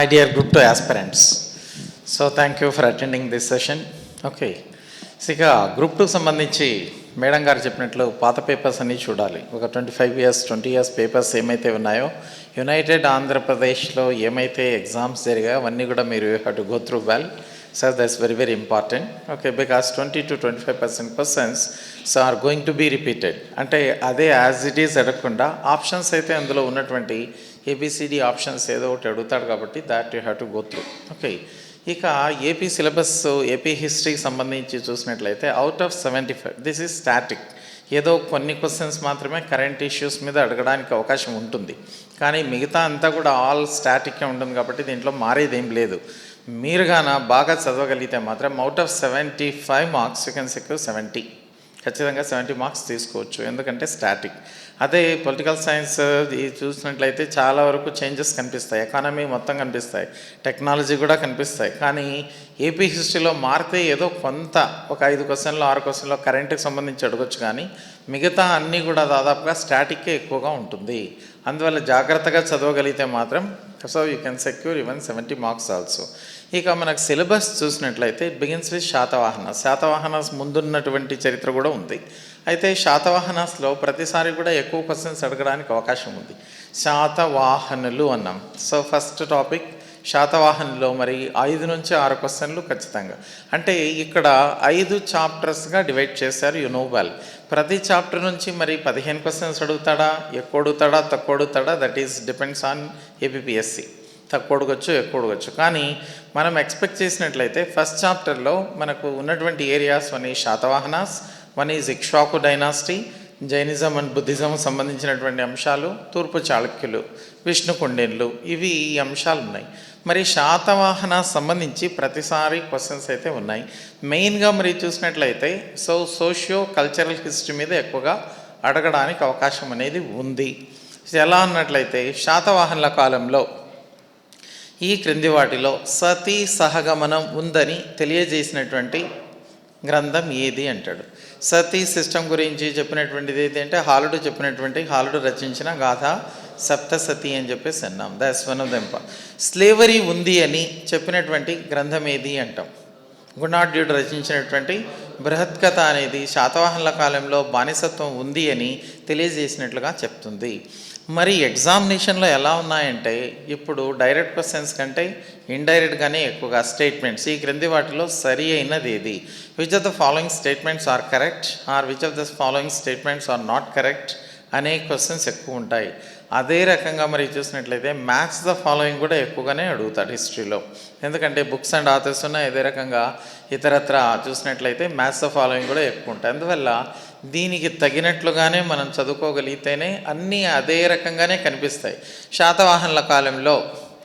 My dear group 2 aspirants, so thank you for attending this session. Okay, ఇక group 2 సంబంధించి madam గారు చెప్పినట్లు పాత పేపర్స్ అన్నీ చూడాలి. ఒక 20 years పేపర్స్ ఏమైతే ఉన్నాయో యునైటెడ్ ఆంధ్రప్రదేశ్లో ఏమైతే ఎగ్జామ్స్ జరిగాయో అవన్నీ కూడా మీరు you have to go through well. So that's very important. Okay, because 20 to 25% questions so are going to be repeated. అంటే అదే యాజ్ ఇట్ ఈస్ అడగకుండా ఆప్షన్స్ అయితే అందులో ఉన్నటువంటి ఏబిసిడి ఆప్షన్స్ ఏదో ఒకటి అడుగుతాడు కాబట్టి that you have to go through. Okay, ఇక ఏపీ సిలబస్ ఏపీ హిస్టరీకి సంబంధించి చూసినట్లయితే out of 75 this is static. ఏదో కొన్ని క్వశ్చన్స్ మాత్రమే కరెంట్ ఇష్యూస్ మీద అడగడానికి అవకాశం ఉంటుంది, కానీ మిగతా అంతా కూడా ఆల్ స్టాటిక్గా ఉంటుంది కాబట్టి దీంట్లో మారేదేం లేదు. మీరు గాన బాగా చదవగలిగితే మాత్రం out of 75 marks you can secure 70, ఖచ్చితంగా 70 మార్క్స్ తీసుకోవచ్చు, ఎందుకంటే స్టాటిక్. అదే పొలిటికల్ సైన్స్ చూసినట్లయితే చాలా వరకు చేంజెస్ కనిపిస్తాయి, ఎకానమీ మొత్తం కనిపిస్తాయి, టెక్నాలజీ కూడా కనిపిస్తాయి. కానీ ఏపీ హిస్టరీలో మారితే ఏదో కొంత ఒక 5 క్వశ్చన్లు 6 క్వశ్చన్లో కరెంట్కి సంబంధించి అడగొచ్చు, కానీ మిగతా అన్నీ కూడా దాదాపుగా స్టాటిక్కే ఎక్కువగా ఉంటుంది. అందువల్ల జాగ్రత్తగా చదవగలిగితే మాత్రం so you can secure even 70 marks also. ఇక మనకు సిలబస్ చూసినట్లయితే ఇట్ బిగిన్స్ విత్ శాతవాహనాస్ ముందున్నటువంటి చరిత్ర కూడా ఉంది. అయితే శాతవాహనాస్లో ప్రతిసారి కూడా ఎక్కువ క్వశ్చన్స్ అడగడానికి అవకాశం ఉంది. శాతవాహనులు అన్నాం. సో ఫస్ట్ టాపిక్ శాతవాహనులో మరి 5 నుంచి 6 క్వశ్చన్లు ఖచ్చితంగా. అంటే ఇక్కడ 5 చాప్టర్స్గా డివైడ్ చేశారు, యు నో వెల్. ప్రతి చాప్టర్ నుంచి మరి 15 క్వశ్చన్స్ అడుగుతాడా, ఎక్కువ అడుగుతాడా, తక్కువ అడుగుతాడా, that is depends on APPSC. తక్కువ అడగచ్చు, ఎక్కువ అడగచ్చు. కానీ మనం ఎక్స్పెక్ట్ చేసినట్లయితే ఫస్ట్ చాప్టర్లో మనకు ఉన్నటువంటి areas one is Satavahanas, one is Ikshvaku dynasty, Jainism and Buddhism సంబంధించినటువంటి అంశాలు, తూర్పు చాళుక్యులు, విష్ణు కుండెన్లు, ఇవి ఈ అంశాలు ఉన్నాయి. మరి శాతవాహన సంబంధించి ప్రతిసారి క్వశ్చన్స్ అయితే ఉన్నాయి. మెయిన్గా మరి చూసినట్లయితే సోషియో కల్చరల్ హిస్టరీ మీద ఎక్కువగా అడగడానికి అవకాశం అనేది ఉంది. ఎలా అన్నట్లయితే శాతవాహనుల కాలంలో ఈ క్రింది వాటిలో సతీ సహగమనం ఉందని తెలియజేసినటువంటి గ్రంథం ఏది అంటాడు. సతీ సిస్టమ్ గురించి చెప్పినటువంటిది ఏది అంటే హాలుడు రచించిన గాథ సప్తసతి అని చెప్పేసి అన్నాం. That's one of them. Slavery ఉంది అని చెప్పినటువంటి గ్రంథం ఏది అంటాం. గుణాఢ్యుడు రచించినటువంటి బృహత్కథ అనేది శాతవాహనుల కాలంలో బానిసత్వం ఉంది అని తెలియజేసినట్లుగా చెప్తుంది. మరి ఎగ్జామినేషన్లో ఎలా ఉన్నాయంటే ఇప్పుడు డైరెక్ట్ క్వశ్చన్స్ కంటే ఇండైరెక్ట్గానే ఎక్కువగా స్టేట్మెంట్స్, ఈ క్రింది వాటిలో సరి అయినది ఏది, which of the following statements are correct or which of the following statements are not correct అనే క్వశ్చన్స్ ఎక్కువ ఉంటాయి. అదే రకంగా మరి చూసినట్లయితే మ్యాథ్స్ ద ఫాలోయింగ్ కూడా ఎక్కువగానే అడుగుతాడు హిస్టరీలో, ఎందుకంటే బుక్స్ అండ్ ఆథర్స్ ఉన్నాయి. అదే రకంగా ఇతరత్ర చూసినట్లయితే మ్యాథ్స్ ద ఫాలోయింగ్ కూడా ఎక్కువ ఉంటాయి. అందువల్ల దీనికి తగినట్లుగానే మనం చదువుకోగలిగితేనే అన్నీ అదే రకంగానే కనిపిస్తాయి. శాతవాహనుల కాలంలో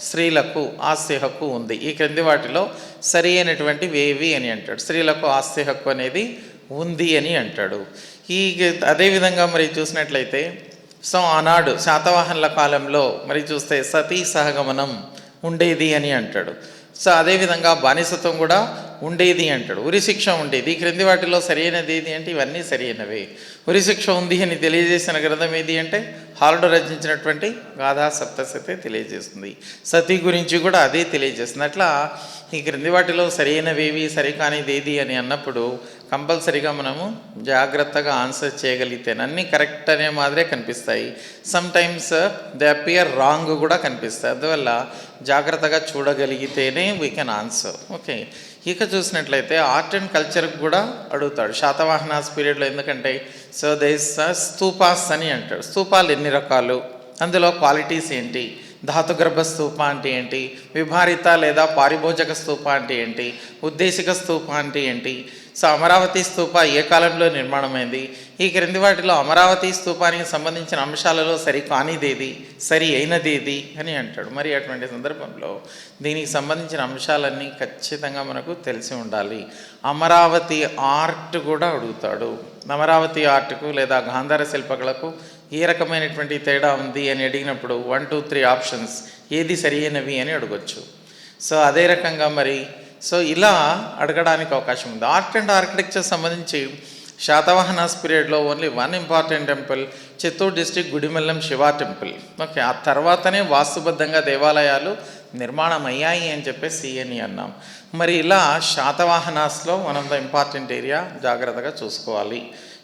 స్త్రీలకు ఆస్తి హక్కు ఉంది, ఈ క్రింది వాటిలో సరి అయినటువంటివి ఏవి అని అంటాడు. స్త్రీలకు ఆస్తి హక్కు అనేది ఉంది అని అంటాడు. అదేవిధంగా మరి చూసినట్లయితే సో ఆనాడు శాతవాహనుల కాలంలో మరి చూస్తే సతీ సహగమనం ఉండేది అని అంటాడు. సో అదేవిధంగా బానిసత్వం కూడా ఉండేది అంటాడు. ఉరిశిక్ష ఉండేది, ఈ క్రింది వాటిలో సరైనది ఏది అంటే ఇవన్నీ సరైనవే. ఉరిశిక్ష ఉంది అని తెలియజేసిన గ్రంథం ఏది అంటే హాలుడు రచించినటువంటి గాథా సప్తసతి తెలియజేస్తుంది. సతీ గురించి కూడా అదే తెలియజేస్తుంది. అట్లా ఈ క్రింది వాటిలో సరైనవేవి సరికానిది ఏది అని అన్నప్పుడు కంపల్సరీగా మనము జాగ్రత్తగా ఆన్సర్ చేయగలిగితే అన్నీ కరెక్ట్ అనే మాదిరే కనిపిస్తాయి. సమ్టైమ్స్ దే అపియర్ రాంగ్ కూడా కనిపిస్తాయి. అందువల్ల జాగ్రత్తగా చూడగలిగితేనే వీ కెన్ ఆన్సర్. ఓకే, ఇక చూసినట్లయితే ఆర్ట్ అండ్ కల్చర్కి కూడా అడుగుతాడు శాతవాహనాస్ పీరియడ్లో. ఎందుకంటే సో దేస్ స్తూపాస్ అని అంటాడు. స్తూపాలు ఎన్ని రకాలు, అందులో క్వాలిటీస్ ఏంటి, ధాతుగర్భ స్తూప అంటే ఏంటి, విభారిత లేదా పారిభోజక స్తూప అంటే ఏంటి, ఉద్దేశిక స్తూప అంటే ఏంటి, సో అమరావతి స్తూప ఏ కాలంలో నిర్మాణమైంది, ఈ క్రింది వాటిలో అమరావతి స్తూపానికి సంబంధించిన అంశాలలో సరి కానిదేది సరి అయినదేది అని అంటాడు. మరి అటువంటి సందర్భంలో దీనికి సంబంధించిన అంశాలన్నీ ఖచ్చితంగా మనకు తెలిసి ఉండాలి. అమరావతి ఆర్ట్ కూడా అడుగుతాడు. అమరావతి ఆర్ట్కు లేదా గాంధార శిల్పకళకు ఏ రకమైనటువంటి తేడా ఉంది అని అడిగినప్పుడు 1, 2, 3 ఆప్షన్స్ ఏది సరి అయినవి అని అడగచ్చు. సో అదే రకంగా మరి సో ఇలా అడగడానికి అవకాశం ఉంది. ఆర్ట్ అండ్ ఆర్కిటెక్చర్ సంబంధించి శాతవాహనాస్ పీరియడ్లో only one important temple Chittoor district Gudimallam Shiva temple. Okay, ఆ తర్వాతనే వాస్తుబద్ధంగా దేవాలయాలు నిర్మాణం అయ్యాయి అని చెప్పేసి అని అన్నాం. మరి ఇలా శాతవాహనాస్లో one of the important area జాగ్రత్తగా చూసుకోవాలి.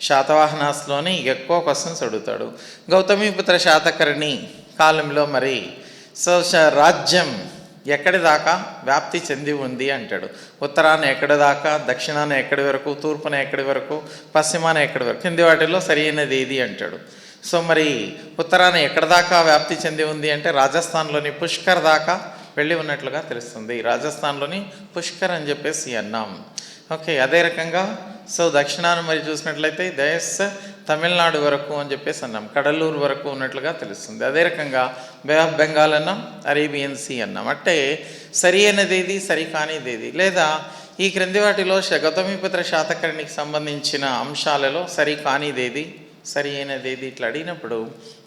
శాతవాహనాస్లోనే ఎక్కువ క్వశ్చన్స్ అడుగుతాడు. గౌతమిపుత్ర శాతకర్ణి కాలంలో మరి రాజ్యం ఎక్కడి దాకా వ్యాప్తి చెంది ఉంది అంటాడు. ఉత్తరాన ఎక్కడి దాకా, దక్షిణాన ఎక్కడి వరకు, తూర్పున ఎక్కడి వరకు, పశ్చిమాన ఎక్కడి వరకు, కింది వాటిలో సరి అయినది ఏది అంటాడు. సో మరి ఉత్తరాన ఎక్కడి దాకా వ్యాప్తి చెంది ఉంది అంటే రాజస్థాన్లోని పుష్కర్ దాకా వెళ్ళి ఉన్నట్లుగా తెలుస్తుంది. రాజస్థాన్లోని పుష్కర్ అని చెప్పేసి అన్నాం. ఓకే, అదే రకంగా సో దక్షిణాన మరి చూసినట్లయితే తమిళనాడు వరకు అని చెప్పేసి అన్నాం, కడలూరు వరకు ఉన్నట్లుగా తెలుస్తుంది. అదే రకంగా బే ఆఫ్ బెంగాల్ అన్నాం, అరేబియన్ సీ అన్నాం. అంటే సరి అయినదేది, సరి కానిదేది, లేదా ఈ క్రింది వాటిలో గౌతమిపుత్ర శాతకర్ణికి సంబంధించిన అంశాలలో సరి కానిదేది, సరి అయినదేది ఇట్లా అడిగినప్పుడు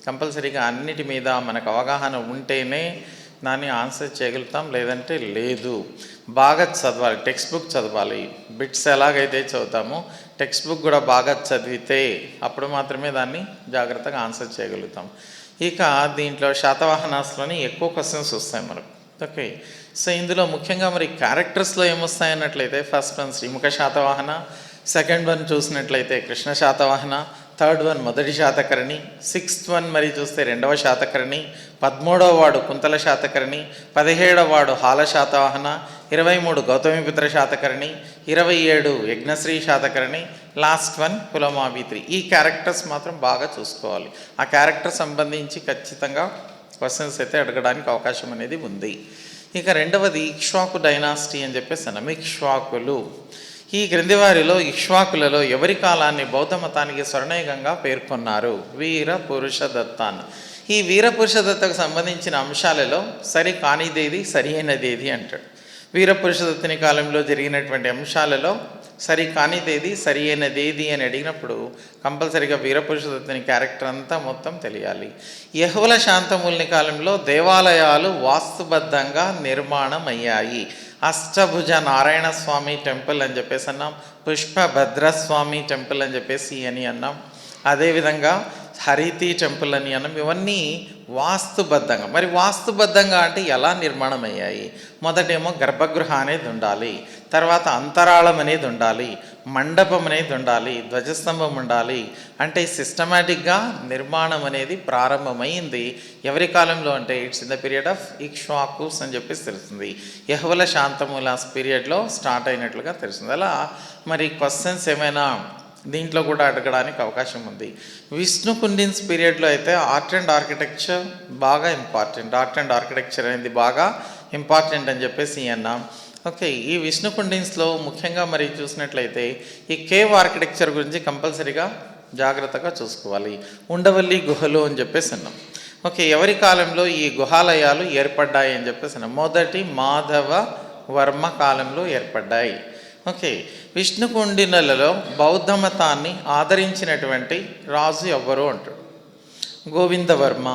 కంపల్సరీగా అన్నిటి మీద మనకు అవగాహన ఉంటేనే దాన్ని ఆన్సర్ చేయగలుగుతాం, లేదంటే లేదు. బాగా చదవాలి, టెక్స్ట్ బుక్ చదవాలి. బిట్స్ ఎలాగైతే చదువుతామో టెక్స్ట్ బుక్ కూడా బాగా చదివితే అప్పుడు మాత్రమే దాన్ని జాగ్రత్తగా ఆన్సర్ చేయగలుగుతాం. ఇక దీంట్లో శాతవాహనాస్లోని ఎక్కువ క్వశ్చన్స్ వస్తాయి మనకు. ఓకే, సో ఇందులో ముఖ్యంగా మరి క్యారెక్టర్స్లో ఏమొస్తాయి అన్నట్లయితే first one Srimukha Satavahana, second one చూసినట్లయితే కృష్ణ శాతవాహన, థర్డ్ వన్ మొదటి శాతకర్ణి, సిక్స్త్ వన్ మరి చూస్తే రెండవ శాతకర్ణి, 13వ వాడు కుంతల శాతకర్ణి, 17వ వాడు హాల శాతవాహన, 23 గౌతమిపుత్ర శాతకర్ణి, 27 యజ్ఞశ్రీ శాతకర్ణి, లాస్ట్ వన్ పులమాభిత్రి. ఈ క్యారెక్టర్స్ మాత్రం బాగా చూసుకోవాలి. ఆ క్యారెక్టర్ సంబంధించి ఖచ్చితంగా క్వశ్చన్స్ అయితే అడగడానికి అవకాశం అనేది ఉంది. ఇక రెండవది ఇక్ష్వాకు డైనాసిటీ అని చెప్పేసి అన్నాం. ఇక్ష్వాకులు, ఈ క్రింది వారిలో ఇక్ష్వాకులలో ఎవరి కాలాన్ని బౌద్ధ మతానికి స్వర్ణయుగంగా పేర్కొన్నారు? వీర పురుషదత్తాన్. ఈ వీర పురుషదత్తకు సంబంధించిన అంశాలలో సరి కానిదేది, సరి అయినదేది అంటాడు. వీరపురుషదత్తుని కాలంలో జరిగినటువంటి అంశాలలో సరి కానిదేది, సరి అయినదేది అని అడిగినప్పుడు కంపల్సరీగా వీరపురుషదత్తుని క్యారెక్టర్ అంతా మొత్తం తెలియాలి. యహువల శాంతమూల్ని కాలంలో దేవాలయాలు వాస్తుబద్ధంగా నిర్మాణం అయ్యాయి. అష్టభుజ నారాయణ స్వామి టెంపుల్ అని చెప్పేసి అన్నాం, పుష్పభద్రస్వామి టెంపుల్ అని చెప్పేసి అని అన్నాం, అదేవిధంగా హరితి టెంపుల్ అని అన్నాం. ఇవన్నీ వాస్తుబద్ధంగా. మరి వాస్తుబద్ధంగా అంటే ఎలా నిర్మాణం అయ్యాయి? మొదటేమో గర్భగృహ అనేది ఉండాలి, తర్వాత అంతరాళం అనేది ఉండాలి, మండపం అనేది ఉండాలి, ధ్వజస్తంభం ఉండాలి. అంటే సిస్టమేటిక్గా నిర్మాణం అనేది ప్రారంభమైంది. ఎవరి కాలంలో అంటే it's in the period of Ikshvakus అని చెప్పేసి తెలుస్తుంది. యహువల శాంతమూలాస్ పీరియడ్లో స్టార్ట్ అయినట్లుగా తెలుస్తుంది. అలా మరి క్వశ్చన్స్ ఏమైనా దీంట్లో కూడా అడగడానికి అవకాశం ఉంది. విష్ణుకుండిన్స్ పీరియడ్లో అయితే ఆర్ట్ అండ్ ఆర్కిటెక్చర్ బాగా ఇంపార్టెంట్. ఆర్ట్ అండ్ ఆర్కిటెక్చర్ అనేది బాగా ఇంపార్టెంట్ అని చెప్పేసి అన్నాం. ఓకే, ఈ విష్ణుకుండిన్స్లో ముఖ్యంగా మరి చూసినట్లయితే ఈ కేవ్ ఆర్కిటెక్చర్ గురించి కంపల్సరీగా జాగ్రత్తగా చూసుకోవాలి. ఉండవల్లి గుహలు అని చెప్పేసి అన్నాం. ఓకే, ఎవరి కాలంలో ఈ గుహాలయాలు ఏర్పడ్డాయి అని చెప్పేసి అన్నాం? మొదటి మాధవ వర్మ కాలంలో ఏర్పడ్డాయి. ఓకే, విష్ణుకుండినులలో బౌద్ధ మతాన్ని ఆదరించినటువంటి రాజు ఎవరు అంటాడు? గోవిందవర్మ.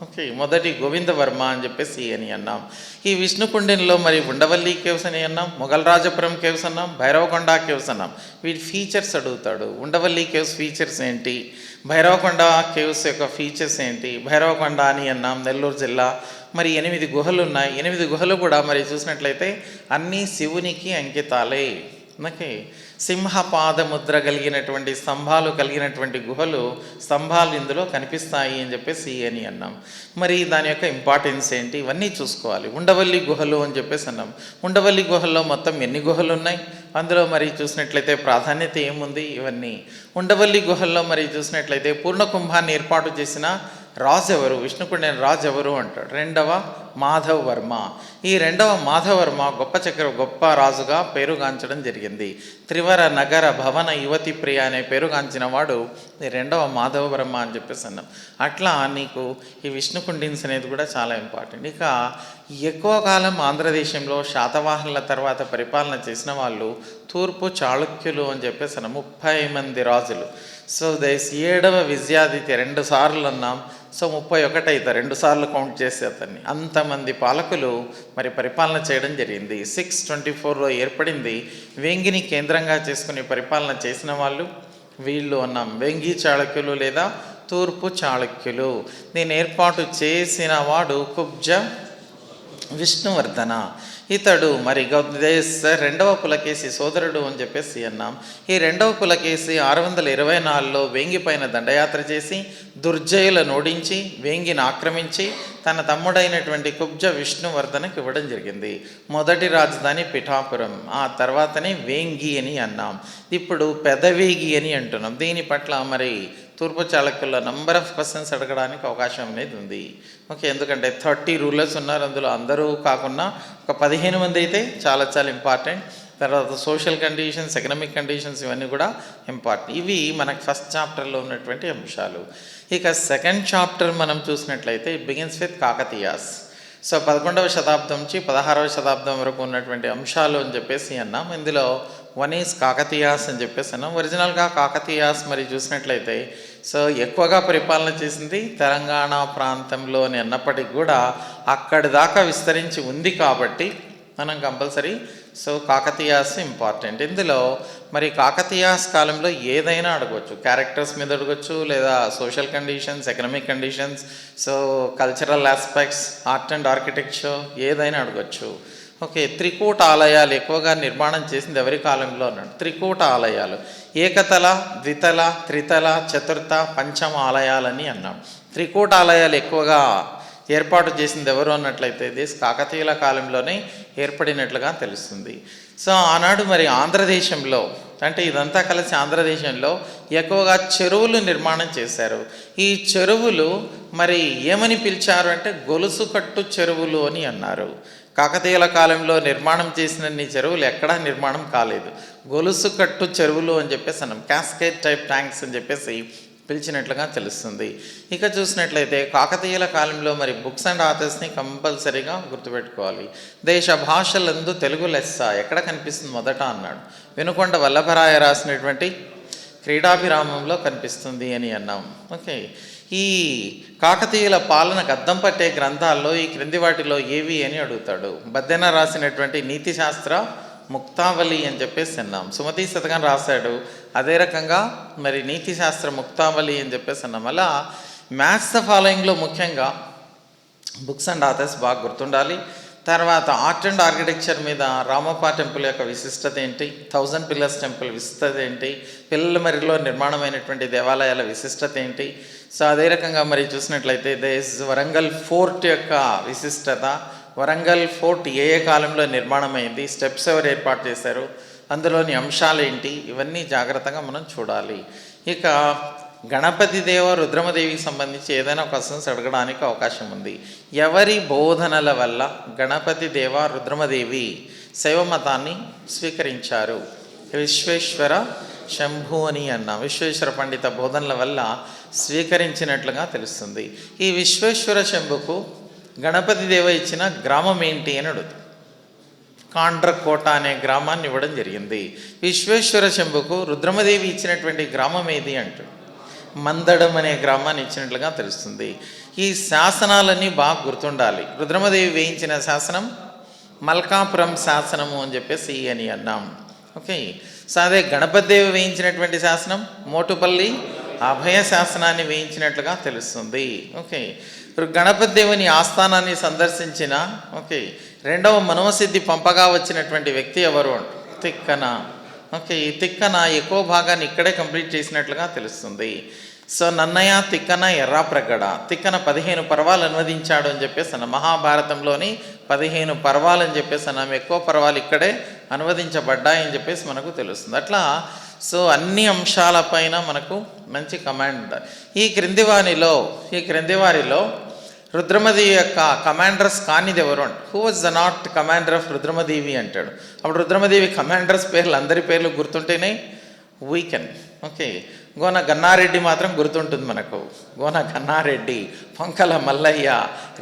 ఓకే, మొదటి గోవిందవర్మ అని చెప్పేసి అని అన్నాం. ఈ విష్ణుకుండిన్లో మరి ఉండవల్లి కేవ్స్ అని అన్నాం, మొఘల్ రాజపురం కేవ్స్ అన్నాం, భైరవకొండ కేవ్స్ అన్నాం. వీటి ఫీచర్స్ అడుగుతాడు. ఉండవల్లి కేవ్స్ ఫీచర్స్ ఏంటి, భైరవకొండ కేవ్స్ యొక్క ఫీచర్స్ ఏంటి? భైరవకొండ అని అన్నాం, నెల్లూరు జిల్లా. మరి 8 గుహలు ఉన్నాయి. 8 గుహలు కూడా మరి చూసినట్లయితే అన్నీ శివునికి అంకితాలే. ఓకే, సింహపాద ముద్ర కలిగినటువంటి స్తంభాలు కలిగినటువంటి గుహలు, స్తంభాలు ఇందులో కనిపిస్తాయి అని చెప్పేసి అని అన్నాం. మరి దాని యొక్క ఇంపార్టెన్స్ ఏంటి, ఇవన్నీ చూసుకోవాలి. ఉండవల్లి గుహలు అని చెప్పేసి అన్నాం. ఉండవల్లి గుహల్లో మొత్తం ఎన్ని గుహలు ఉన్నాయి, అందులో మరి చూసినట్లయితే ప్రాధాన్యత ఏముంది, ఇవన్నీ. ఉండవల్లి గుహల్లో మరి చూసినట్లయితే పూర్ణ కుంభాన్ని ఏర్పాటు చేసిన రాజు ఎవరు, విష్ణుకుండిన రాజు ఎవరు అంటాడు? రెండవ మాధవ వర్మ. ఈ రెండవ మాధవ వర్మ గొప్ప రాజుగా పేరుగాంచడం జరిగింది. త్రివర నగర భవన యువతి ప్రియ అనే పేరుగాంచిన వాడు ఈ రెండవ మాధవ వర్మ అని చెప్పేసి అన్నాం. అట్లా నీకు ఈ విష్ణుకుండిన్స్ అనేది కూడా చాలా ఇంపార్టెంట్. ఇక ఎక్కువ కాలం ఆంధ్రదేశంలో శాతవాహనుల తర్వాత పరిపాలన చేసిన వాళ్ళు తూర్పు చాళుక్యులు అని చెప్పేసి అన్నాం. 30 మంది రాజులు. సో 7వ విజయాదిత్య 2 సార్లు అన్నాం. సో 31 అవుతారు, 2 సార్లు కౌంట్ చేసే అతన్ని. అంతమంది పాలకులు మరి పరిపాలన చేయడం జరిగింది. 624లో ఏర్పడింది. వేంగిని కేంద్రంగా చేసుకుని పరిపాలన చేసిన వాళ్ళు వీళ్ళు అన్నాం వేంగి చాళుక్యులు లేదా తూర్పు చాళుక్యులు. దీన్ని ఏర్పాటు చేసిన వాడు కుబ్జ విష్ణువర్ధన. ఇతడు మరి గౌదేశ్ రెండవ పులకేసి సోదరుడు అని చెప్పేసి అన్నాం. ఈ రెండవ పులకేసి 624లో వేంగి పైన దండయాత్ర చేసి దుర్జయులను ఓడించి వేంగిని ఆక్రమించి తన తమ్ముడైనటువంటి కుబ్జ విష్ణువర్ధనకి ఇవ్వడం జరిగింది. మొదటి రాజధాని పిఠాపురం, ఆ తర్వాతనే వేంగి అని అన్నాం. ఇప్పుడు పెదవేగి అని అంటున్నాం. దీని పట్ల మరి తూర్పు చాళుక్యుల్లో నంబర్ ఆఫ్ క్వశ్చన్స్ అడగడానికి అవకాశం అనేది ఉంది. ఓకే, ఎందుకంటే 30 రూలర్స్ ఉన్నారు. అందులో అందరూ కాకుండా ఒక 15 మంది అయితే చాలా చాలా ఇంపార్టెంట్. తర్వాత సోషల్ కండిషన్స్, ఎకనామిక్ కండిషన్స్ ఇవన్నీ కూడా ఇంపార్టెంట్. ఇవి మనకు ఫస్ట్ చాప్టర్లో ఉన్నటువంటి అంశాలు. ఇక సెకండ్ చాప్టర్ మనం చూసినట్లయితే it begins with Kakatiyas. So 11వ శతాబ్దం నుంచి 16వ శతాబ్దం వరకు ఉన్నటువంటి అంశాలు అని చెప్పేసి అన్నాం. ఇందులో వన్ ఈజ్ కాకతీయాస్ అని చెప్పేసి అన్నాం. ఒరిజినల్గా కాకతీయాస్ మరి చూసినట్లయితే సో ఎక్కువగా పరిపాలన చేసింది తెలంగాణ ప్రాంతంలో అని అన్నప్పటికీ కూడా అక్కడి దాకా విస్తరించి ఉంది కాబట్టి మనం కంపల్సరీ సో కాకతీయాస్ ఇంపార్టెంట్. ఇందులో మరి కాకతీయాస్ కాలంలో ఏదైనా అడగవచ్చు, క్యారెక్టర్స్ మీద అడగవచ్చు, లేదా social conditions, economic conditions, so cultural aspects, art and architecture ఏదైనా అడగచ్చు. ఓకే, త్రికూట ఆలయాలు ఎక్కువగా నిర్మాణం చేసింది ఎవరి కాలంలో అన్నాడు? త్రికూట ఆలయాలు, ఏకతల, ద్వితల, త్రితల, చతుర్థ, పంచమ ఆలయాలని అన్నాం. త్రికూట ఆలయాలు ఎక్కువగా ఏర్పాటు చేసింది ఎవరు అన్నట్లయితే దేశ కాకతీయుల కాలంలోనే ఏర్పడినట్లుగా తెలుస్తుంది. సో ఆనాడు మరి ఆంధ్రదేశంలో అంటే ఇదంతా కలిసి ఆంధ్రదేశంలో ఎక్కువగా చెరువులు నిర్మాణం చేశారు. ఈ చెరువులు మరి ఏమని పిలిచారు అంటే గొలుసు కట్టు చెరువులు అని అన్నారు. కాకతీయుల కాలంలో నిర్మాణం చేసినన్ని చెరువులు ఎక్కడా నిర్మాణం కాలేదు. గొలుసు కట్టు చెరువులు అని చెప్పేసి అన్నాం. క్యాస్కేడ్ టైప్ ట్యాంక్స్ అని చెప్పేసి పిలిచినట్లుగా తెలుస్తుంది. ఇక చూసినట్లయితే కాకతీయుల కాలంలో మరి బుక్స్ అండ్ ఆథర్స్ని కంపల్సరీగా గుర్తుపెట్టుకోవాలి. దేశ భాషలందు తెలుగు లెస్స ఎక్కడ కనిపిస్తుంది మొదట అన్నాడు? వినుకొండ వల్లభరాయ రాసినటువంటి క్రీడాభిరామంలో కనిపిస్తుంది అని అన్నాం. ఓకే, ఈ కాకతీయుల పాలనకు అద్దం పట్టే గ్రంథాల్లో ఈ క్రింది వాటిలో ఏవి అని అడుగుతాడు. బద్దెన రాసినటువంటి నీతి శాస్త్ర ముక్తావళి అని చెప్పేసి అన్నాం. సుమతి శతకం రాశాడు. అదే రకంగా మరి నీతి శాస్త్ర ముక్తావళి అని చెప్పేసి అన్నాం. అలా మ్యాథ్స్ ద ఫాలోయింగ్లో ముఖ్యంగా బుక్స్ అండ్ ఆథర్స్ బాగా గుర్తుండాలి. తర్వాత ఆర్ట్ అండ్ ఆర్కిటెక్చర్ మీద రామప్ప టెంపుల్ యొక్క విశిష్టత ఏంటి, 1000 పిల్లర్స్ టెంపుల్ విశిష్టత ఏంటి, పిల్లలమర్రిలో నిర్మాణమైనటువంటి దేవాలయాల విశిష్టత ఏంటి. సో అదే రకంగా మరి చూసినట్లయితే వరంగల్ ఫోర్ట్ యొక్క విశిష్టత, వరంగల్ ఫోర్ట్ ఏ కాలంలో నిర్మాణమైంది, స్టెప్స్ ఎవరు ఏర్పాటు చేశారు, అందులోని అంశాలు ఏంటి, ఇవన్నీ జాగ్రత్తగా మనం చూడాలి. ఇక గణపతి దేవ రుద్రమదేవికి సంబంధించి ఏదైనా క్వశ్చన్స్ అడగడానికి అవకాశం ఉంది. ఎవరి బోధనల వల్ల గణపతి దేవ రుద్రమదేవి శైవ మతాన్ని స్వీకరించారు? విశ్వేశ్వర శంభు అని అన్న విశ్వేశ్వర పండిత బోధనల వల్ల స్వీకరించినట్లుగా తెలుస్తుంది. ఈ విశ్వేశ్వర శంభుకు గణపతి దేవ ఇచ్చిన గ్రామం ఏంటి అని అడుగుతుంది. కాండ్రకోట అనే గ్రామాన్ని ఇవ్వడం జరిగింది. విశ్వేశ్వర శంభుకు రుద్రమదేవి ఇచ్చినటువంటి గ్రామం ఏది అంటూ మందడం అనే గ్రామాన్ని ఇచ్చినట్లుగా తెలుస్తుంది. ఈ శాసనాలన్నీ బాగా గుర్తుండాలి. రుద్రమదేవి వేయించిన శాసనం మల్కాపురం శాసనము అని చెప్పేసి అని అన్నాం. ఓకే, సో అదే గణపతి దేవి వేయించినటువంటి శాసనం మోటుపల్లి అభయ శాసనాన్ని వేయించినట్లుగా తెలుస్తుంది. ఓకే, గణపతి దేవుని ఆస్థానాన్ని సందర్శించిన రెండవ మనోసిద్ధి పంపగా వచ్చినటువంటి వ్యక్తి ఎవరు? తిక్కన. ఓకే, ఈ తిక్కన ఎక్కువ భాగాన్ని ఇక్కడే కంప్లీట్ చేసినట్లుగా తెలుస్తుంది. సో నన్నయ్య తిక్కన ఎర్రాప్రగడ. తిక్కన 15 పర్వాలు అనువదించాడు అని చెప్పేసి అన్న మహాభారతంలోని 15 పర్వాలు అని చెప్పేసి అన్నాం. ఎక్కువ పర్వాలు ఇక్కడే అనువదించబడ్డాయని చెప్పేసి మనకు తెలుస్తుంది. అట్లా సో అన్ని అంశాలపైన మనకు మంచి కమాండ్. ఈ క్రింది వారిలో రుద్రమదేవి యొక్క కమాండర్స్ కానిది ఎవరు అంటే who was the not commander of Rudramadevi అంటాడు. అప్పుడు రుద్రమదేవి కమాండర్స్ పేర్లు అందరి పేర్లు గుర్తుంటేనే వీకెన్. ఓకే, గోన గన్నారెడ్డి మాత్రం గుర్తుంటుంది మనకు. గోన గన్నారెడ్డి, పొంకల మల్లయ్య,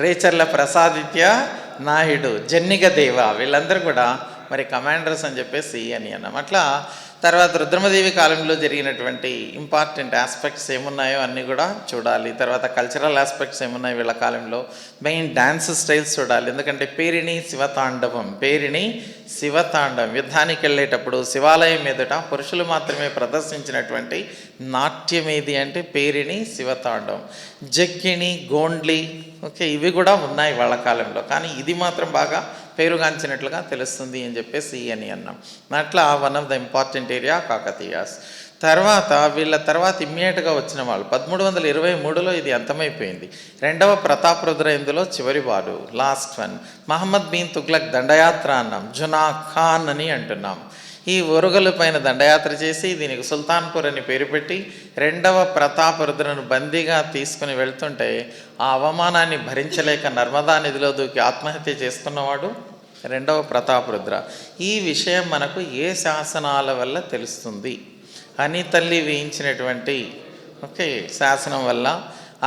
రేచర్ల ప్రసాదిత్య నాయుడు, జన్నిగ దేవ, వీళ్ళందరూ కూడా మరి కమాండర్స్ అని చెప్పేసి అని అన్నాం. అట్లా తర్వాత రుద్రమదేవి కాలంలో జరిగినటువంటి ఇంపార్టెంట్ ఆస్పెక్ట్స్ ఏమున్నాయో అన్నీ కూడా చూడాలి. తర్వాత కల్చరల్ ఆస్పెక్ట్స్ ఏమున్నాయి వీళ్ళ కాలంలో, మెయిన్ డ్యాన్స్ స్టైల్స్ చూడాలి. ఎందుకంటే పేరిణి శివతాండవం, పేరిణి శివతాండవం, యుద్ధానికి వెళ్ళేటప్పుడు శివాలయం ఎదుట పురుషులు మాత్రమే ప్రదర్శించినటువంటి నాట్యం ఏది అంటే పేరిణి శివతాండవం. జక్కిణి, గోండ్లి, ఓకే, ఇవి కూడా ఉన్నాయి వాళ్ళ కాలంలో, కానీ ఇది మాత్రం బాగా పేరుగాంచినట్లుగా తెలుస్తుంది అని చెప్పేసి అని అన్నాం. అట్లా one of the important area Kakatiyas. తర్వాత వీళ్ళ తర్వాత ఇమ్మీడియట్గా వచ్చిన వాళ్ళు 1323లో ఇది అంతమైపోయింది. రెండవ ప్రతాపరుద్ర ఇందులో చివరి వాడు, లాస్ట్ వన్. మహమ్మద్ బిన్ తుగ్లక్ దండయాత్ర అన్నాం, జునా ఖాన్ అని అంటున్నాం. ఈ ఒరుగల పైన దండయాత్ర చేసి దీనికి సుల్తాన్పూర్ అని పేరు పెట్టి రెండవ ప్రతాపరుద్రను బందీగా తీసుకుని వెళ్తుంటే ఆ అవమానాన్ని భరించలేక నర్మదా నదిలో దూకి ఆత్మహత్య చేసుకున్నవాడు రెండవ ప్రతాపరుద్ర. ఈ విషయం మనకు ఏ శాసనాల వల్ల తెలుస్తుంది? అని తల్లి వేయించినటువంటి శాసనం వల్ల,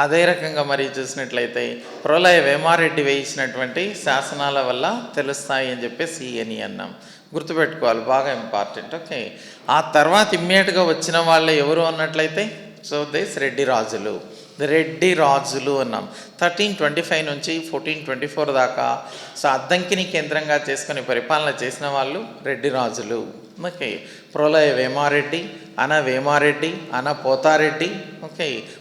అదే రకంగా మరి చూసినట్లయితే ప్రళయ వేమారెడ్డి వేయించినటువంటి శాసనాల వల్ల తెలుస్తాయి అని చెప్పేసి అని అన్నాం. గుర్తుపెట్టుకోవాలి, బాగా ఇంపార్టెంట్. ఆ తర్వాత ఇమ్మీడియట్గా వచ్చిన వాళ్ళు ఎవరు అన్నట్లయితే రెడ్డి రాజులు, రెడ్డి రాజులు అన్నాం. 1325 నుంచి 1424 దాకా అద్దంకిని కేంద్రంగా చేసుకుని పరిపాలన చేసిన వాళ్ళు రెడ్డి రాజులు. ప్రళయ వేమారెడ్డి, అన వేమారెడ్డి, అన పోతారెడ్డి,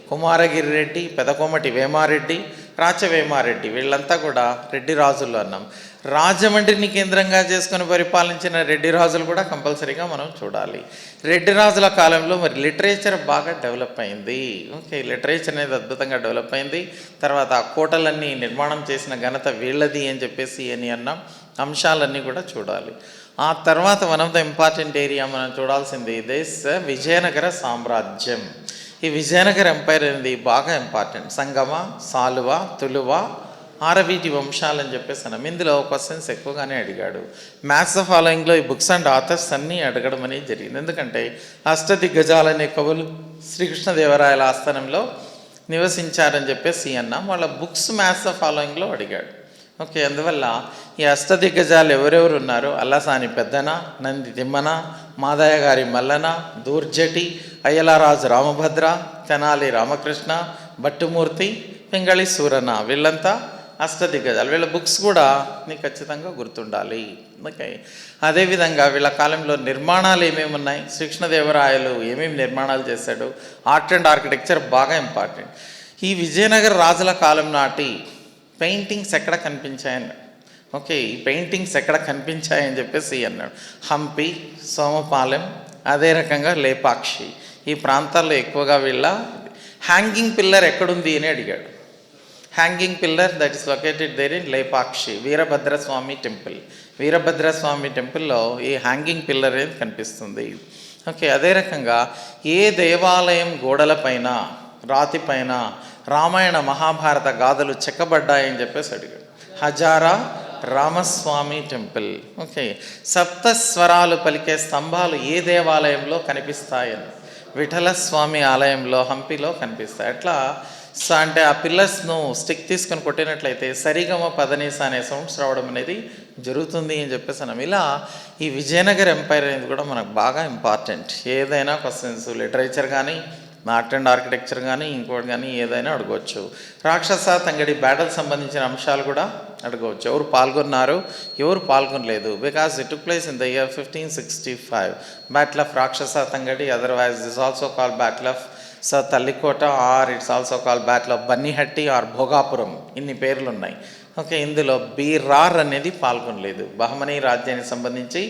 కుమారగిరి రెడ్డి, పెదకోమటి వేమారెడ్డి, రాచవేమారెడ్డి, వీళ్ళంతా కూడా రెడ్డి రాజులు అన్నాం. రాజమండ్రిని కేంద్రంగా చేసుకుని పరిపాలించిన రెడ్డి రాజులు కూడా కంపల్సరీగా మనం చూడాలి. రెడ్డి రాజుల కాలంలో మరి లిటరేచర్ బాగా డెవలప్ అయింది. లిటరేచర్ అనేది అద్భుతంగా డెవలప్ అయింది. తర్వాత ఆ కోటలన్నీ నిర్మాణం చేసిన ఘనత వీళ్ళది అని చెప్పేసి అని అన్నాం. అంశాలన్నీ కూడా చూడాలి. ఆ తర్వాత one of the important area మనం చూడాల్సింది దిస్ విజయనగర సామ్రాజ్యం. ఈ విజయనగర ఎంపైర్ అనేది బాగా ఇంపార్టెంట్. సంగమ, సాలువ, తులువ, ఆరవీటి వంశాలని చెప్పేసి అన్నాం. ఇందులో క్వశ్చన్స్ ఎక్కువగానే అడిగాడు. మ్యాథ్స్ ద ఫాలోయింగ్లో ఈ బుక్స్ అండ్ ఆథర్స్ అన్నీ అడగడం అనేది జరిగింది. ఎందుకంటే అష్టదిగ్గజాలనే కవులు శ్రీకృష్ణదేవరాయల ఆస్థానంలో నివసించారని చెప్పేసి అన్నాం. వాళ్ళ బుక్స్ మ్యాథ్స్ ద ఫాలోయింగ్లో అడిగాడు. అందువల్ల ఈ అష్టదిగ్గజాలు ఎవరెవరు ఉన్నారు? అల్లసాని పెద్దన, నంది తిమ్మన, మాదయ్య గారి మల్లన, దూర్జటి, అయ్యలారాజు రామభద్ర, తెనాలి రామకృష్ణ, భట్టుమూర్తి, పింగళి సూరన, వీళ్ళంతా అష్టదిగ్గజాలు. వీళ్ళ బుక్స్ కూడా నీకు ఖచ్చితంగా గుర్తుండాలి. అదేవిధంగా వీళ్ళ కాలంలో నిర్మాణాలు ఏమేమి ఉన్నాయి, శ్రీకృష్ణదేవరాయలు ఏమేమి నిర్మాణాలు చేశాడు, ఆర్ట్ అండ్ ఆర్కిటెక్చర్ బాగా ఇంపార్టెంట్. ఈ విజయనగర రాజుల కాలం నాటి పెయింటింగ్స్ ఎక్కడ కనిపించాయని, ఈ పెయింటింగ్స్ ఎక్కడ కనిపించాయని చెప్పేసి అన్నాడు. హంపి, సోమపాలెం, అదే రకంగా లేపాక్షి, ఈ ప్రాంతాల్లో ఎక్కువగా వీళ్ళ హ్యాంగింగ్ పిల్లర్ ఎక్కడుంది అని అడిగాడు. Hanging pillar that is located there in Lepakshi, Veerabhadraswamy temple. Veerabhadraswamy టెంపుల్లో ఈ హ్యాంగింగ్ పిల్లర్ అనేది కనిపిస్తుంది. అదే రకంగా ఏ దేవాలయం గోడలపైన, రాతిపైన రామాయణ మహాభారత గాథలు చెక్కబడ్డాయని చెప్పేసి అడిగాడు. హజారా రామస్వామి టెంపుల్. సప్త స్వరాలు పలికే స్తంభాలు ఏ దేవాలయంలో కనిపిస్తాయని, విఠలస్వామి ఆలయంలో హంపిలో కనిపిస్తాయి. అట్లా అంటే ఆ పిల్లర్స్ను స్టిక్ తీసుకొని కొట్టినట్లయితే సరిగమ పదనీస అనే సౌండ్స్ రావడం అనేది జరుగుతుంది అని చెప్పేసి అన్నాం. ఇలా ఈ విజయనగర ఎంపైర్ అనేది కూడా మనకు బాగా ఇంపార్టెంట్. ఏదైనా క్వశ్చన్స్ లిటరేచర్ కానీ, ఆర్ట్ అండ్ ఆర్కిటెక్చర్ కానీ, ఇంకోటి కానీ ఏదైనా అడగవచ్చు. రాక్షస తంగడి బ్యాటిల్ సంబంధించిన అంశాలు కూడా అడగవచ్చు. ఎవరు పాల్గొన్నారు, ఎవరు పాల్గొనలేదు, because it took place in the year 1565. Battle of Rakshasa Tangadi, otherwise this also call battle of Talikota, or it's also call battle of Bannihatti or Bhogapuram, ఇన్ని పేర్లు ఉన్నాయి. ఇందులో బీరార్ అనేది పాల్గొనలేదు. బహమనీ రాజ్యానికి సంబంధించి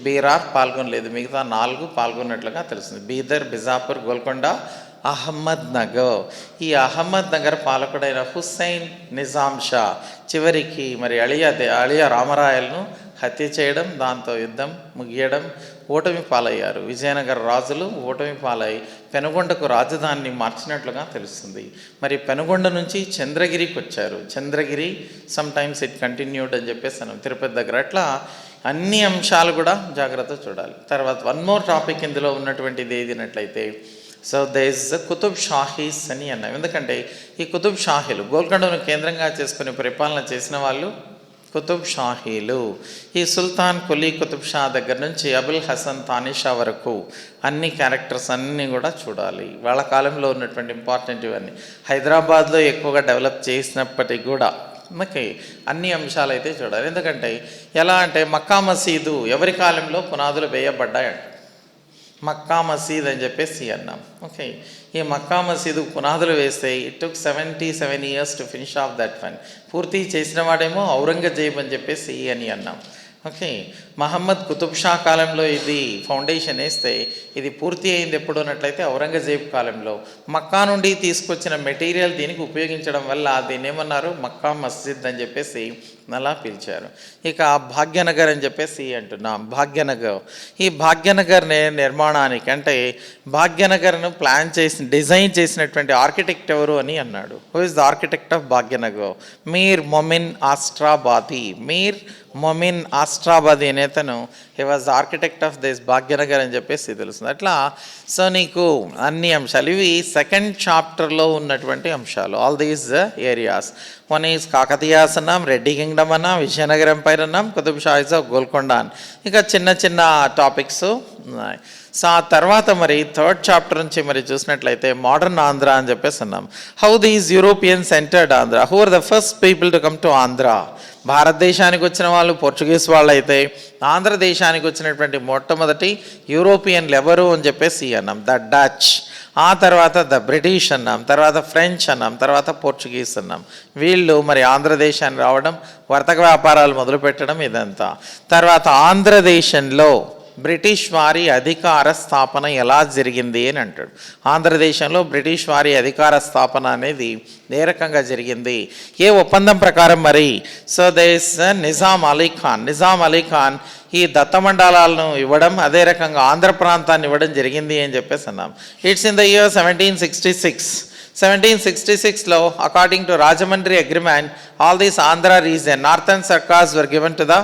బీరార్ పాల్గొనలేదు, మిగతా 4 పాల్గొన్నట్లుగా తెలుస్తుంది. బీదర్, బిజాపూర్, గోల్కొండ, అహ్మద్ నగర్. ఈ అహ్మద్ నగర్ పాలకుడైన హుస్సైన్ నిజాం షా చివరికి మరి అళియా రామరాయలను హత్య చేయడం, దాంతో యుద్ధం ముగియడం, ఓటమి పాలయ్యారు. విజయనగర రాజులు ఓటమి పాలై పెనుగొండకు రాజధానిని మార్చినట్లుగా తెలుస్తుంది. మరి పెనుగొండ నుంచి చంద్రగిరికి వచ్చారు. Chandragiri some times it continued అని చెప్పేసి అన్నాం, తిరుపతి దగ్గర. అట్లా అన్ని అంశాలు కూడా జాగ్రత్త చూడాలి. తర్వాత వన్ మోర్ టాపిక్ ఇందులో ఉన్నటువంటిది ఏదినట్లయితే దేర్ ఇస్ కుతుబ్ షాహీస్ అని అన్నాం. ఎందుకంటే ఈ కుతుబ్ షాహీలు గోల్కొండను కేంద్రంగా చేసుకుని పరిపాలన చేసిన వాళ్ళు కుతుబ్ షాహీలు. ఈ సుల్తాన్ కులీ కుతుబ్ షా దగ్గర నుంచి అబుల్ హసన్ తానిషా వరకు అన్ని క్యారెక్టర్స్ అన్నీ కూడా చూడాలి. వాళ్ళ కాలంలో ఉన్నటువంటి ఇంపార్టెంట్ ఇవన్నీ హైదరాబాద్లో ఎక్కువగా డెవలప్ చేసినప్పటికీ కూడా మనకి అన్ని అంశాలు అయితే చూడాలి. ఎందుకంటే ఎలా అంటే మక్కా మసీదు ఎవరి కాలంలో పునాదులు వేయబడ్డాయంట. మక్కా మసీద్ అని చెప్పేసి అన్నాం. ఓకే, ఈ మక్కా మసీదు పునాదులు వేస్తే it took 77 years to finish off that one. పూర్తి చేసిన వాడేమో ఔరంగజేబ్ అని చెప్పేసి అని అన్నాం. ఓకే, మహమ్మద్ కుతుబ్ షా కాలంలో ఇది ఫౌండేషన్ వేస్తే ఇది పూర్తి అయింది ఎప్పుడు అన్నట్లయితే ఔరంగజేబ్ కాలంలో. మక్కా నుండి తీసుకొచ్చిన మెటీరియల్ దీనికి ఉపయోగించడం వల్ల దీన్ని ఏమన్నారు, మక్కా మస్జిద్ అని చెప్పేసి అలా పిలిచారు. ఇక భాగ్యనగర్ అని చెప్పేసి అంటున్నాం. భాగ్యనగర్, ఈ భాగ్యనగర్ నిర్మాణానికి అంటే భాగ్యనగర్ను డిజైన్ చేసినటువంటి ఆర్కిటెక్ట్ ఎవరు అని అన్నాడు. Who is the architect of Bhagyanagar? Mir Momin Astarabadi. Mir Momin Astarabadi అనేతను he was the architect of this Bhagyanagar అని చెప్పేసి తెలుస్తుంది. అట్లా సో నీకు అన్ని అంశాలు ఇవి సెకండ్ చాప్టర్లో ఉన్నటువంటి అంశాలు. All these areas. One is Kakatiyas అన్నాం, రెడ్డి కింగ్డమ్ అన్నాం, విజయనగరం ఎంపైర్ అన్నాం, కుతుబ్ షాహీస్ ఆఫ్ గోల్కొండ అని ఇక చిన్న చిన్న టాపిక్స్ ఉన్నాయి. సో ఆ తర్వాత మరి థర్డ్ చాప్టర్ నుంచి మరి చూసినట్లయితే మోడర్న్ ఆంధ్ర అని చెప్పేసి అన్నాం. How these Europeans entered Andhra, who are the first people to come to Andhra. భారతదేశానికి వచ్చిన వాళ్ళు పోర్చుగీస్ వాళ్ళు అయితే ఆంధ్రదేశానికి వచ్చినటువంటి మొట్టమొదటి యూరోపియన్లు ఎవరు అని చెప్పేసి అన్నాం, ద డచ్. ఆ తర్వాత ద బ్రిటిష్ అన్నాం, తర్వాత ఫ్రెంచ్ అన్నాం, తర్వాత పోర్చుగీస్ అన్నాం. వీళ్ళు మరి ఆంధ్రదేశానికి రావడం, వర్తక వ్యాపారాలు మొదలుపెట్టడం ఇదంతా. తర్వాత ఆంధ్రదేశంలో బ్రిటిష్ వారి అధికార స్థాపన ఎలా జరిగింది అని అంటాడు. ఆంధ్రదేశంలో బ్రిటిష్ వారి అధికార స్థాపన అనేది ఏ రకంగా జరిగింది, ఏ ఒప్పందం ప్రకారం మరి. సో దేస్ నిజాం అలీ ఖాన్ ఈ దత్తమండలాలను ఇవ్వడం, అదే రకంగా ఆంధ్ర ప్రాంతాన్ని ఇవ్వడం జరిగింది అని చెప్పేసి అన్నాం. It's in the year 1766. 1766లో according to Rajahmundry agreement all these Andhra region northern circars were given to the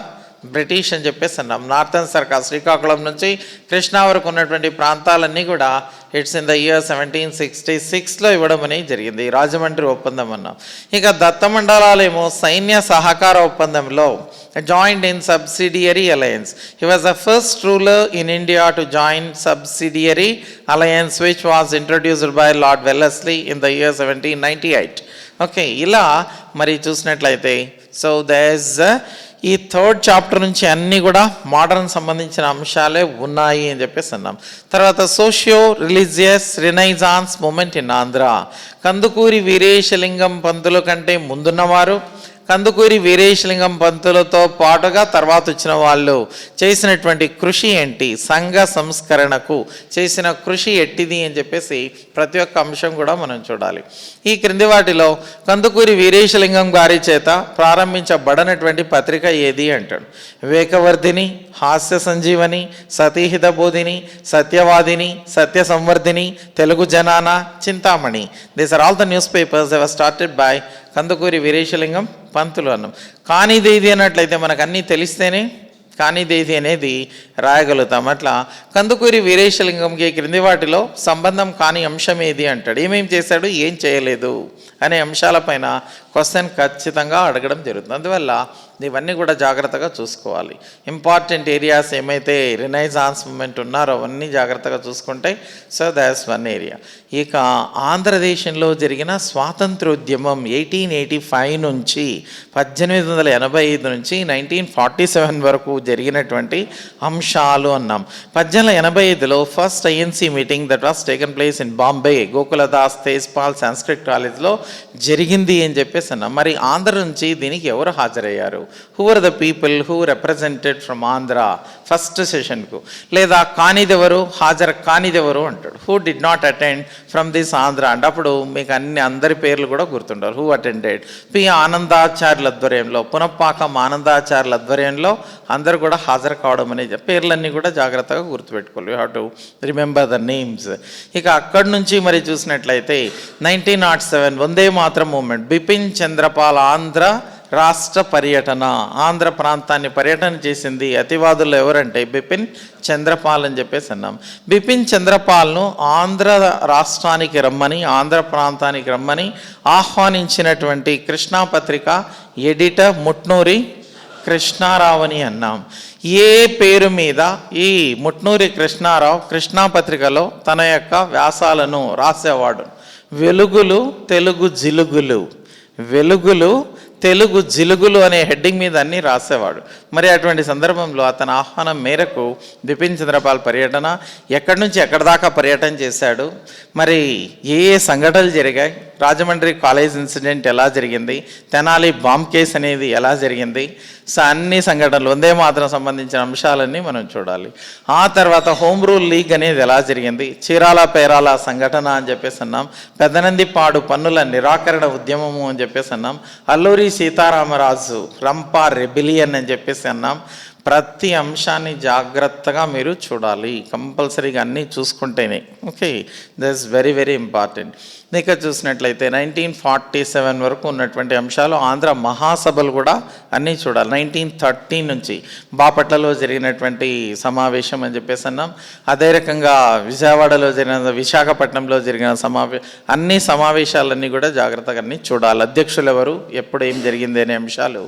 British అని చెప్పేసి అన్నాం. నార్థన్ సర్కార్ శ్రీకాకుళం నుంచి కృష్ణా వరకు ఉన్నటువంటి ప్రాంతాలన్నీ కూడా ఇట్స్ ఇన్ ద ఇయర్ 1766లో ఇవ్వడం అనేది జరిగింది, రాజమండ్రి ఒప్పందం అన్నాం. ఇక దత్తమండలాలేమో సైన్య సహకార ఒప్పందంలో joined in subsidiary alliance. He was the first ruler in India to join subsidiary alliance which was introduced by Lord Wellesley in the year 1798. Okay, ఇలా మరి చూసినట్లయితే సో దేర్ ఈ థర్డ్ చాప్టర్ నుంచి అన్నీ కూడా మోడర్న్ సంబంధించిన అంశాలే ఉన్నాయి అని చెప్పేసి అన్నాం. తర్వాత socio religious renaissance movement in Andhra. Kandukuri Veeresalingam పంతుల కంటే ముందున్నవారు, కందుకూరి వీరేశలింగం పంతులతో పాటుగా తర్వాత వచ్చిన వాళ్ళు చేసినటువంటి కృషి ఏంటి, సంఘ సంస్కరణకు చేసిన కృషి ఎట్టిది అని చెప్పేసి ప్రతి ఒక్క అంశం కూడా మనం చూడాలి. ఈ క్రింది వాటిలో కందుకూరి వీరేశలింగం గారి చేత ప్రారంభించబడినటువంటి పత్రిక ఏది అంటాడు. Vivekavardhini, Hasya Sanjivani, Satihita Bodhini, Satyavadini, Satya Samvardhini, Telugu Zenana, Chintamani. These are all the newspapers that were started by Kandukuri Veeresalingam Pantulu అన్నాం. కానిదేది అన్నట్లయితే మనకు అన్నీ తెలిస్తేనే కానిదేది అనేది రాయగలుగుతాం. అట్లా కందుకూరి వీరేశలింగంకి క్రింది వాటిలో సంబంధం కాని అంశం ఏది అంటాడు. ఏమేం చేశాడు, ఏం చేయలేదు అనే అంశాలపైన క్వశ్చన్ ఖచ్చితంగా అడగడం జరుగుతుంది. అందువల్ల ఇవన్నీ కూడా జాగ్రత్తగా చూసుకోవాలి. ఇంపార్టెంట్ ఏరియాస్ ఏమైతే రినైజాన్స్ మూమెంట్ ఉన్నారో అవన్నీ జాగ్రత్తగా చూసుకుంటే సో దాట్స్ వన్ ఏరియా. ఇక ఆంధ్రదేశంలో జరిగిన స్వాతంత్రోద్యమం 1885 నుంచి 1885 నుంచి 1947 వరకు జరిగినటువంటి అంశాలు అన్నాం. 1885లో first INC meeting that was taken place in Bombay, Gokuldas Tejpal Sanskrit కాలేజ్లో జరిగింది అని చెప్పేసి అన్నాం. మరి ఆంధ్ర నుంచి దీనికి ఎవరు హాజరయ్యారు? Who are the people who represented from Andhra first సెషన్కు? లేదా కానిదెవరు, హాజరు కానిదెవరు అంటాడు. Who did not attend from this Andhra అంటే అప్పుడు మీకు అందరి పేర్లు కూడా గుర్తుంటారు. Who attended? పి ఆనందాచార్యుల ఆధ్వర్యంలో, పునఃపాకం ఆనందాచార్యుల ఆధ్వర్యంలో అందరూ కూడా హాజరు కావడం అనేది పేర్లన్నీ కూడా జాగ్రత్తగా గుర్తుపెట్టుకోవాలి. You have to remember the names. ఇక అక్కడి నుంచి మరి చూసినట్లయితే 1907 వందే మాతరం మూమెంట్, బిపిన్ చంద్రపాల్ ఆంధ్ర రాష్ట్ర పర్యటన, ఆంధ్ర ప్రాంతాన్ని పర్యటన చేసింది అతివాదులు ఎవరంటే బిపిన్ చంద్రపాల్ అని చెప్పేసి అన్నాం. బిపిన్ చంద్రపాల్ను ఆంధ్ర రాష్ట్రానికి రమ్మని, ఆంధ్ర ప్రాంతానికి రమ్మని ఆహ్వానించినటువంటి కృష్ణా పత్రిక ఎడిటర్ ముట్నూరి కృష్ణారావు అని అన్నాం. ఏ పేరు మీద ఈ ముట్నూరి కృష్ణారావు కృష్ణా పత్రికలో తన యొక్క వ్యాసాలను రాసేవాడు? వెలుగులు తెలుగు జిలుగులు, వెలుగులు తెలుగు జిలుగులు అనే హెడ్డింగ్ మీద అన్నీ రాసేవాడు. మరి అటువంటి సందర్భంలో అతని ఆహ్వానం మేరకు బిపిన్ చంద్రపాల్ పర్యటన ఎక్కడి నుంచి ఎక్కడి దాకా పర్యటన చేశాడు, మరి ఏ ఏ సంఘటనలు జరిగాయి, రాజమండ్రి కాలేజ్ ఇన్సిడెంట్ ఎలా జరిగింది, తెనాలి బాంబ్ కేస్ అనేది ఎలా జరిగింది, సో అన్ని సంఘటనలు వందే మాత్రం సంబంధించిన అంశాలన్నీ మనం చూడాలి. ఆ తర్వాత హోమ్ రూల్ లీగ్ అనేది ఎలా జరిగింది, చీరాల పేరాల సంఘటన అని చెప్పేసి అన్నాం, పెదనందిపాడు పన్నుల నిరాకరణ ఉద్యమము అని చెప్పేసి అన్నాం, అల్లూరి సీతారామరాజు రంపా రెబిలియన్ అని చెప్పేసి అన్నాం. ప్రతి అంశాన్ని జాగ్రత్తగా మీరు చూడాలి, కంపల్సరీగా అన్నీ చూసుకుంటేనే. Okay, that's very very important. ఇక చూసినట్లయితే 1947 వరకు ఉన్నటువంటి అంశాలు, ఆంధ్ర మహాసభలు కూడా అన్నీ చూడాలి. 1930 నుంచి బాపట్లలో జరిగినటువంటి సమావేశం అని చెప్పేసి అన్నాం. అదే రకంగా విజయవాడలో జరిగిన, విశాఖపట్నంలో జరిగిన అన్ని సమావేశాలన్నీ కూడా జాగ్రత్తగా అన్నీ చూడాలి. అధ్యక్షులు ఎవరు, ఎప్పుడు ఏం జరిగింది అనే అంశాలు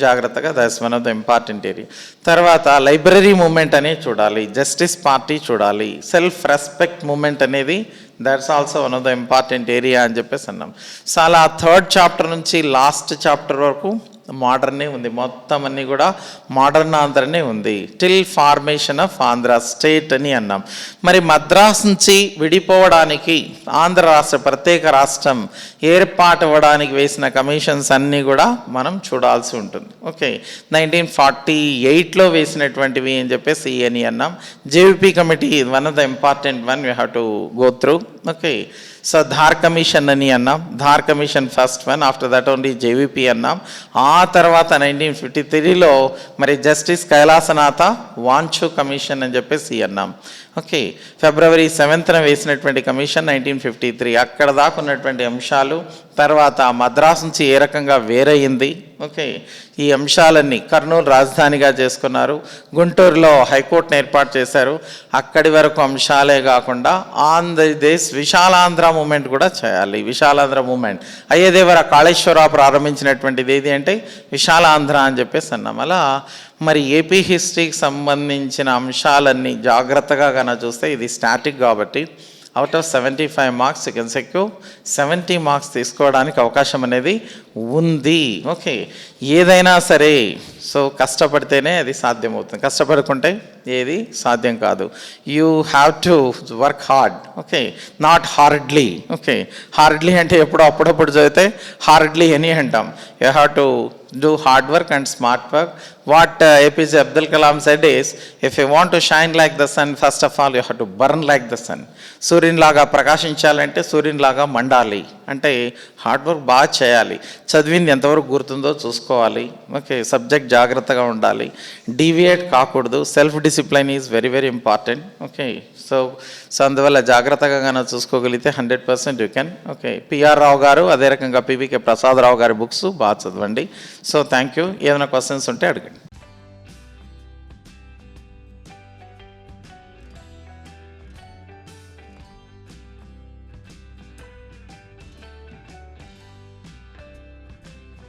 జాగ్రత్తగా, that's one of the important area. తర్వాత లైబ్రరీ మూమెంట్ అనేది చూడాలి, జస్టిస్ పార్టీ చూడాలి, సెల్ఫ్ రెస్పెక్ట్ మూమెంట్ అనేది that's also one of the important area అని చెప్పేసి అన్నాం. సో అలా 3rd చాప్టర్ నుంచి లాస్ట్ చాప్టర్ వరకు మోడర్నే ఉంది, మొత్తం అన్నీ కూడా మోడర్న్ ఆంధ్రనే ఉంది, till formation of Andhra state అని అన్నాం. మరి మద్రాస్ నుంచి విడిపోవడానికి, ఆంధ్ర రాష్ట్ర ప్రత్యేక రాష్ట్రం ఏర్పాటు అవ్వడానికి వేసిన కమిషన్స్ అన్నీ కూడా మనం చూడాల్సి ఉంటుంది. ఓకే, 1948లో వేసినటువంటివి అని చెప్పేసి అని అన్నాం. JVP committee one of the important one you have to go through. Okay, so Dhar commission అని అన్నాం, Dhar commission first one, after that only JVP అన్నాం. ఆ తర్వాత 1953లో మరి జస్టిస్ కైలాసనాథ వాంచు కమిషన్ అని చెప్పేసి అన్నాం. ఓకే, February 7th వేసినటువంటి కమిషన్ 1953. అక్కడ దాకా ఉన్నటువంటి అంశాలు, తర్వాత మద్రాసు నుంచి ఏ రకంగా వేరయింది. ఓకే, ఈ అంశాలన్నీ కర్నూలు రాజధానిగా చేసుకున్నారు, గుంటూరులో హైకోర్టును ఏర్పాటు చేశారు. అక్కడి వరకు అంశాలే కాకుండా ఆంధ్రప్రదేశ్ విశాలాంధ్ర మూమెంట్ కూడా చేయాలి. విశాలాంధ్ర మూమెంట్ అయ్యదేవర కాళేశ్వరరావు ప్రారంభించినటువంటిది ఏది అంటే విశాలాంధ్ర అని చెప్పేసి అన్నాం. అలా మరి ఏపీ హిస్టరీకి సంబంధించిన అంశాలన్నీ జాగ్రత్తగా కన్నా చూస్తే, ఇది స్టాటిక్ కాబట్టి out of 75 marks you can secure 70 marks తీసుకోవడానికి అవకాశం అనేది ఉంది. ఓకే, ఏదైనా సరే సో కష్టపడితేనే అది సాధ్యమవుతుంది, కష్టపడుకుంటే ఏది సాధ్యం కాదు. You have to work hard. Okay, not hardly. Okay, hardly అంటే ఎప్పుడో అప్పుడప్పుడు చదివితే హార్డ్లీ అని అంటాం. You have to do hard work and smart work. What APJ Abdul Kalam said is, if you want to shine like the sun, first of all you have to burn like the sun. సూర్యుని లాగా ప్రకాశించాలంటే సూర్యుని లాగా మండాలి, అంటే hard work బాగా చేయాలి, చదివింది ఎంతవరకు గుర్తుందో చూసుకోవాలి. ఓకే, సబ్జెక్ట్ జాగ్రత్తగా ఉండాలి, డీవియేట్ కాకూడదు, self discipline is very very important. Okay, so అందువల్ల జాగ్రత్తగా కానీ చూసుకోగలిగితే 100% యూ కెన్. ఓకే, పిఆర్ రావు గారు, అదే రకంగా పివికే ప్రసాదరావు గారి బుక్స్ బాగా చదవండి. So thank you. ఏమైనా క్వశ్చన్స్ ఉంటే అడగండి.